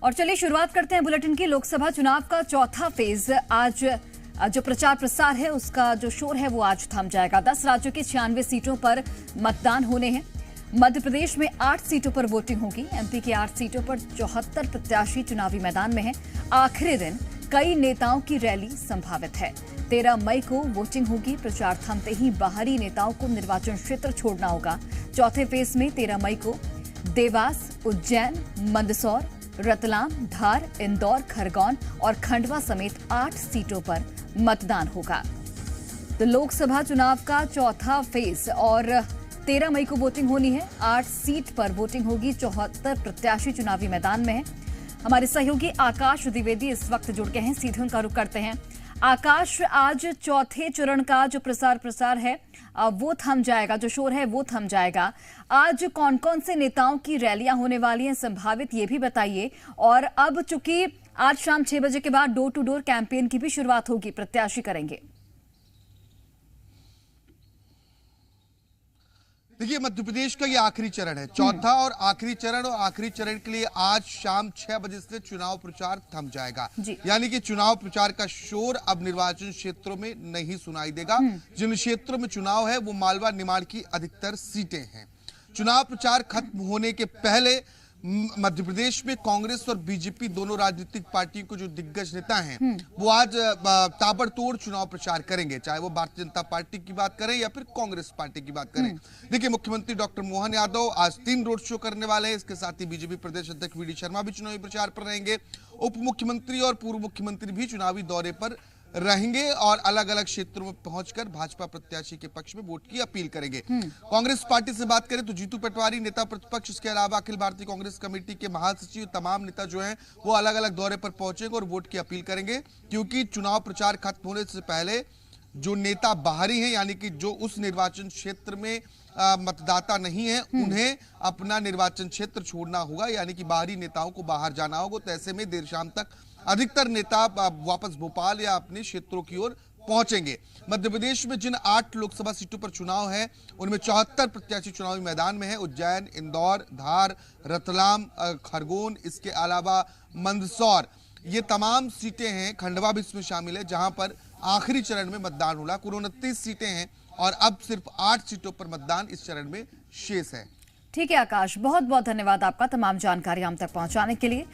और चलिए शुरुआत करते हैं बुलेटिन की। लोकसभा चुनाव का चौथा फेज आज जो प्रचार प्रसार है उसका जो शोर है वो आज थम जाएगा। 10 राज्यों की 96 सीटों पर मतदान होने हैं। मध्य प्रदेश में 8 सीटों पर वोटिंग होगी। एमपी की 8 सीटों पर 74 प्रत्याशी चुनावी मैदान में हैं। आखिरी दिन कई नेताओं की रैली संभावित है। 13 मई को वोटिंग होगी। प्रचार थमते ही बाहरी नेताओं को निर्वाचन क्षेत्र छोड़ना होगा। चौथे फेज में 13 मई को देवास, उज्जैन, मंदसौर, रतलाम, धार, इंदौर, खरगोन और खंडवा समेत 8 सीटों पर मतदान होगा। तो लोकसभा चुनाव का चौथा फेज और 13 मई को वोटिंग होनी है। 8 सीट पर वोटिंग होगी। 74 प्रत्याशी चुनावी मैदान में हैं। हमारे सहयोगी आकाश द्विवेदी इस वक्त जुड़ गए हैं। सीधे उनका रुख करते हैं। आकाश, आज चौथे चरण का जो प्रसार है वो थम जाएगा, जो शोर है वो थम जाएगा। आज कौन कौन से नेताओं की रैलियां होने वाली हैं संभावित, ये भी बताइए। और अब चूंकि आज शाम 6 बजे के बाद डोर टू डोर कैंपेन की भी शुरुआत होगी, प्रत्याशी करेंगे। देखिए, मध्य प्रदेश का ये आखिरी चरण है, चौथा और आखिरी चरण। और आखिरी चरण के लिए आज शाम 6 बजे से चुनाव प्रचार थम जाएगा। यानी कि चुनाव प्रचार का शोर अब निर्वाचन क्षेत्रों में नहीं सुनाई देगा। जिन क्षेत्रों में चुनाव है वो मालवा निमाड़ की अधिकतर सीटें हैं। चुनाव प्रचार खत्म होने के पहले मध्य प्रदेश में कांग्रेस और बीजेपी दोनों राजनीतिक पार्टियों के जो दिग्गज नेता हैं वो आज ताबड़तोड़ चुनाव प्रचार करेंगे, चाहे वो भारतीय जनता पार्टी की बात करें या फिर कांग्रेस पार्टी की बात करें। देखिए, मुख्यमंत्री डॉक्टर मोहन यादव आज 3 रोड शो करने वाले हैं। इसके साथ ही बीजेपी प्रदेश अध्यक्ष वी डी शर्मा भी चुनावी प्रचार पर रहेंगे। उप मुख्यमंत्री और पूर्व मुख्यमंत्री भी चुनावी दौरे पर रहेंगे और अलग अलग क्षेत्रों में पहुंचकर भाजपा प्रत्याशी के पक्ष में वोट की अपील करेंगे। कांग्रेस पार्टी से बात करें तो जीतू पटवारी नेता प्रतिपक्ष, इसके अलावा अखिल भारतीय कांग्रेस कमेटी के महासचिव, तमाम नेता जो हैं वो अलग अलग दौरे पर पहुंचेंगे और वोट की अपील करेंगे। क्योंकि चुनाव प्रचार खत्म होने से पहले जो नेता बाहरी हैं, यानी कि जो उस निर्वाचन क्षेत्र में मतदाता नहीं है, उन्हें अपना निर्वाचन क्षेत्र छोड़ना होगा, यानी कि बाहरी नेताओं को बाहर जाना होगा। तो ऐसे में देर शाम तक अधिकतर नेता वापस भोपाल या अपने क्षेत्रों की ओर पहुंचेंगे। मध्य प्रदेश में जिन 8 लोकसभा सीटों पर चुनाव है उनमें 74 प्रत्याशी चुनावी मैदान में है। उज्जैन, इंदौर, धार, रतलाम, खरगोन, इसके अलावा मंदसौर, ये तमाम सीटें हैं। खंडवा भी इसमें शामिल है जहां पर आखिरी चरण में मतदान होगा। कुल 29 सीटें हैं और अब सिर्फ 8 सीटों पर मतदान इस चरण में शेष है। ठीक है आकाश, बहुत बहुत धन्यवाद आपका तमाम जानकारी हम तक पहुंचाने के लिए।